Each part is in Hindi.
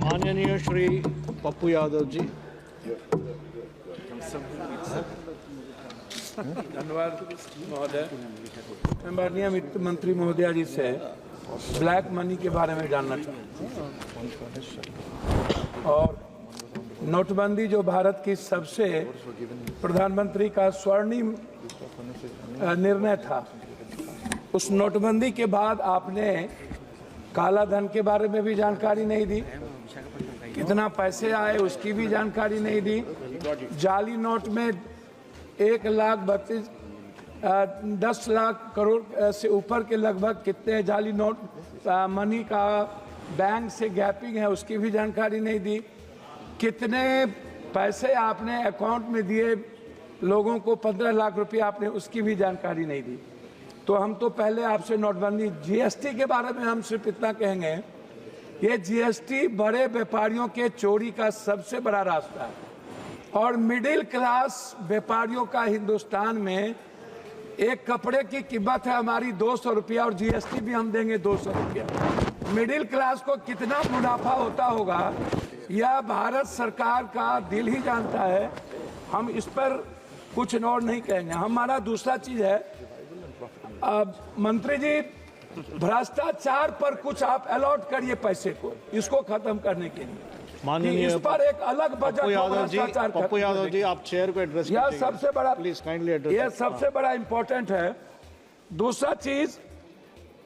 माननीय श्री पप्पू यादव जी। धन्यवाद महोदय। मैं माननीय वित्त मंत्री महोदया जी से ब्लैक मनी के बारे में जानना चाहता हूँ और नोटबंदी जो भारत की सबसे प्रधानमंत्री का स्वर्णिम निर्णय था, उस नोटबंदी के बाद आपने काला धन के बारे में भी जानकारी नहीं दी, कितना पैसे आए उसकी भी जानकारी नहीं दी, जाली नोट में 10 लाख करोड़ से ऊपर के लगभग कितने जाली नोट मनी का बैंक से गैपिंग है उसकी भी जानकारी नहीं दी, कितने पैसे आपने अकाउंट में दिए लोगों को 15 लाख रुपए आपने उसकी भी जानकारी नहीं दी। तो हम तो पहले आपसे नोटबंदी जीएसटी के बारे में हम सिर्फ इतना कहेंगे, ये जीएसटी बड़े व्यापारियों के चोरी का सबसे बड़ा रास्ता है और मिडिल क्लास व्यापारियों का हिंदुस्तान में एक कपड़े की कीमत है हमारी 200 रुपया और जीएसटी भी हम देंगे 200 रुपया। मिडिल क्लास को कितना मुनाफा होता होगा यह भारत सरकार का दिल ही जानता है। हम इस पर कुछ और नहीं कहेंगे। हमारा दूसरा चीज है, मंत्री जी भ्रष्टाचार पर कुछ आप अलॉट करिए पैसे को, इसको खत्म करने के लिए माननीय इस पर एक अलग बजट पप्पू यादव जी आप चेयर को एड्रेस यह सबसे बड़ा प्लीज काइंडली एड्रेस, यह सबसे बड़ा इंपॉर्टेंट है। दूसरा चीज,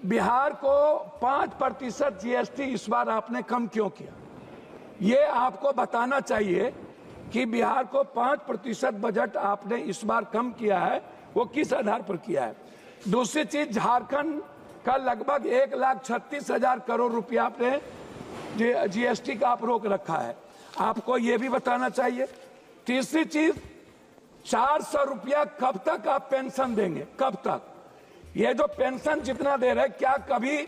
बिहार को 5% जीएसटी इस बार आपने कम क्यों किया, ये आपको बताना चाहिए कि बिहार को 5% बजट आपने इस बार कम किया है, वो किस आधार पर किया है। दूसरी चीज, झारखंड का लगभग 1,36,000 करोड़ रुपया आपने जीएसटी का आप रोक रखा है, आपको ये भी बताना चाहिए। तीसरी चीज, 400 रुपया कब तक आप पेंशन देंगे, कब तक? ये जो पेंशन जितना दे रहे, क्या कभी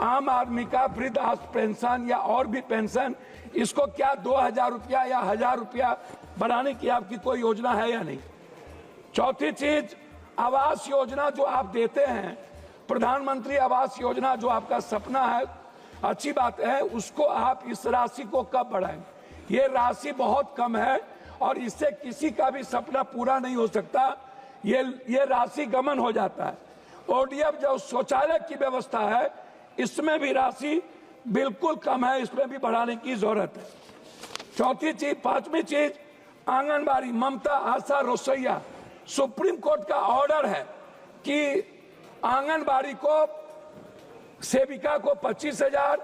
आम आदमी का वृद्ध पेंशन या और भी पेंशन, इसको क्या 2,000 रुपया या 1,000 रुपया बढ़ाने की आपकी कोई योजना है या नहीं? चौथी चीज, आवास योजना जो आप देते हैं, प्रधानमंत्री आवास योजना जो आपका सपना है, अच्छी बात है, उसको आप इस राशि को कब बढ़ाएंगे? ये राशि बहुत कम है और इससे किसी का भी सपना पूरा नहीं हो सकता, ये राशि गमन हो जाता है। ओडीएफ जो शौचालय की व्यवस्था है, इसमें भी राशि बिल्कुल कम है, इसमें भी बढ़ाने की जरूरत है। चौथी चीज, पांचवी चीज, आंगनबाड़ी, ममता आशा रसोईया, सुप्रीम कोर्ट का ऑर्डर है कि आंगनबाड़ी को सेविका को 25,000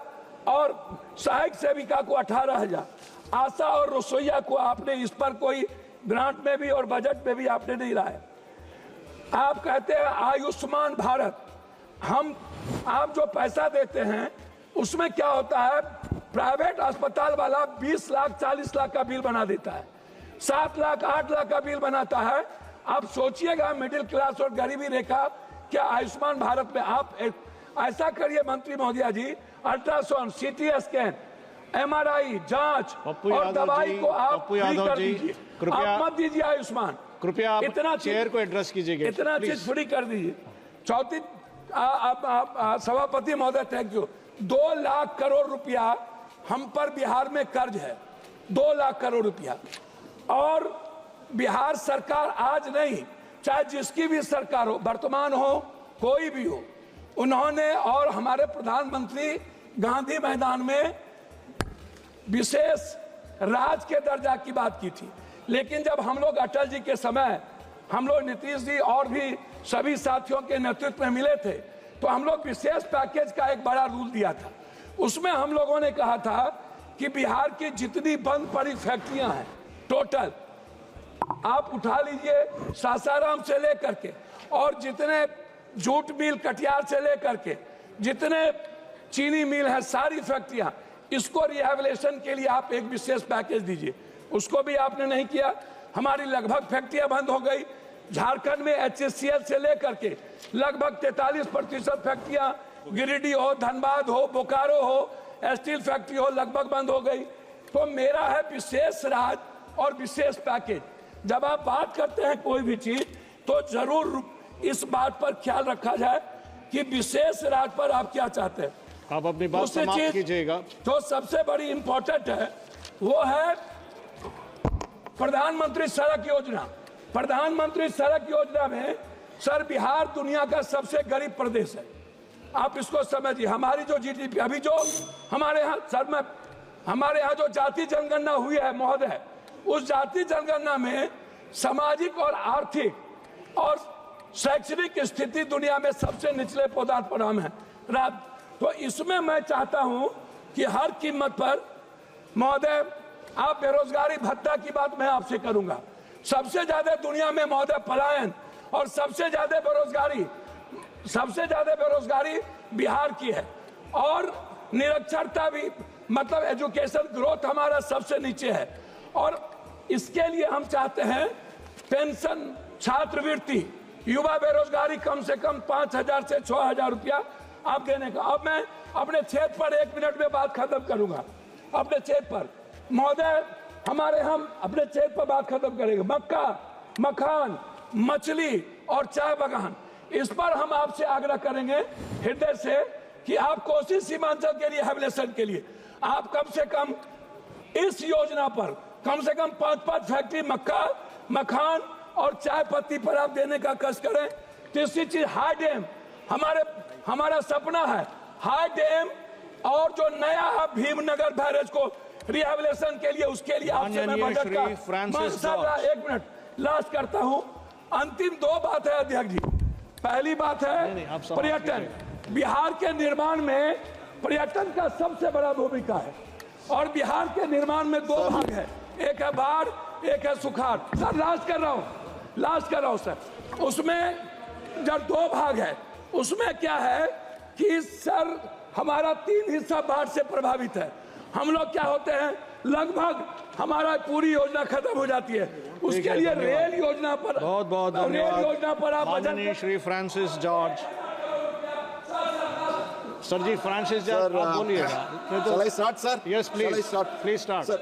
और सहायक सेविका को 18,000, आशा और रसोईया को आपने इस पर कोई ग्रांट में भी और बजट में भी आपने नहीं लाया। आप कहते हैं आयुष्मान भारत, आप जो पैसा देते हैं उसमें क्या होता है, प्राइवेट अस्पताल वाला 20 लाख 40 लाख का बिल बना देता है, 7 लाख 8 लाख का बिल बनाता है। आप सोचिएगा मिडिल क्लास और गरीबी रेखा क्या आयुष्मान भारत में आप ऐसा करिए मंत्री महोदया जी, अल्ट्रासाउंड, सीटी स्कैन, एमआरआई जांच और दवाई को आप फ्री कर दीजिए, आप मत दीजिए आयुष्मान, कृपया इतना चेयर को एड्रेस कीजिएगा, इतना चीज फ्री कर दीजिए। चौथी, सभापति महोदय थैंक यू, 2 लाख करोड़ रुपया हम पर बिहार में कर्ज है, 2 लाख करोड़ रुपया, और बिहार सरकार आज नहीं, चाहे जिसकी भी सरकार हो, वर्तमान हो कोई भी हो, उन्होंने और हमारे प्रधानमंत्री गांधी मैदान में विशेष राज के दर्जा की बात की थी। लेकिन जब हम लोग अटल जी के समय, हम लोग नीतीश जी और भी सभी साथियों के नेतृत्व में मिले थे, तो हम लोग विशेष पैकेज का एक बड़ा रूल दिया था। उसमें हम लोगों ने कहा था कि बिहार की जितनी बंद पड़ी फैक्ट्रियां हैं टोटल आप उठा लीजिए, सासाराम से लेकर के और जितने जूट मिल कटिहार से लेकर के जितने चीनी मिल है, सारी फैक्ट्रियां, इसको रिहेबिलिटेशन के लिए आप एक विशेष पैकेज दीजिए। उसको भी आपने नहीं किया। हमारी लगभग फैक्ट्रियां बंद हो गई। झारखंड में HCL से लेकर के लगभग 43% फैक्ट्रियां, गिरिडीह हो, धनबाद हो, बोकारो हो, स्टील फैक्ट्री हो, लगभग बंद हो गई। तो मेरा है विशेष राज और विशेष पैकेज। जब आप बात करते हैं कोई भी चीज, तो जरूर इस बात पर ख्याल रखा जाए कि विशेष राज पर आप क्या चाहते हैं। आप अपनी बात दूसरी समाप्त चीज कीजिएगा। जो सबसे बड़ी इंपॉर्टेंट है वो है प्रधानमंत्री सड़क योजना। प्रधानमंत्री सड़क योजना में सर बिहार दुनिया का सबसे गरीब प्रदेश है, आप इसको समझिए। हमारी जो जीडीपी अभी जो हमारे यहाँ सर में हमारे यहाँ जो जाति जनगणना हुई है महोदय, उस जाति जनगणना में सामाजिक और आर्थिक और शैक्षणिक स्थिति दुनिया में सबसे निचले पदार्थ पर हम है। तो इसमें मैं चाहता हूं कि हर कीमत पर महोदय आप बेरोजगारी भत्ता की बात मैं आपसे करूंगा। सबसे ज्यादा दुनिया में महोदय पलायन और सबसे ज्यादा बेरोजगारी बिहार की है और निरक्षरता भी, मतलब एजुकेशन ग्रोथ हमारा सबसे नीचे है। और इसके लिए हम चाहते हैं पेंशन, छात्रवृत्ति, युवा बेरोजगारी कम से कम 5,000 से 6,000 रुपया आप देने का। अब मैं अपने क्षेत्र पर 1 मिनट में बात खत्म करूंगा। अपने क्षेत्र पर महोदय हम अपने क्षेत्र पर बात खत्म करेंगे। मक्का, मखान, मछली और चाय बागान, इस पर हम आपसे आग्रह करेंगे हृदय से कि आप कोसी सीमांचल के रिहैबिलिटेशन के लिए आप कम से कम इस योजना पर कम से कम 5-5 फैक्ट्री मक्का, मखान और चाय पत्ती पर आप देने का कष्ट करें। तीसरी चीज हाई डैम, हमारा सपना है हाई डैम और जो नया भीमनगर बैरेज को रिहैबिलिटेशन के लिए, उसके लिए आपसे मैं बजट का 1 मिनट लास्ट करता हूं। अंतिम 2 बात है अध्यक्ष जी। पहली बात है पर्यटन। बिहार के निर्माण में पर्यटन का सबसे बड़ा भूमिका है और बिहार के निर्माण में 2 भाग है, एक है बाढ़, एक है सुखाड़। सर लास्ट कर रहा हूं सर। उसमें जब 2 भाग है, उसमें क्या है कि सर हमारा 3 हिस्सा बाढ़ से प्रभावित है। हम लोग क्या होते हैं, लगभग हमारा पूरी योजना खत्म हो जाती है। उसके लिए रेल योजना पर बहुत धन्यवाद। रेल योजना पर आप माननीय श्री फ्रांसिस जॉर्ज। सर जी फ्रांसिस जॉर्ज आप बोलिएगा। Shall I start, sir? Yes, please. Shall I start? Please start. Sir,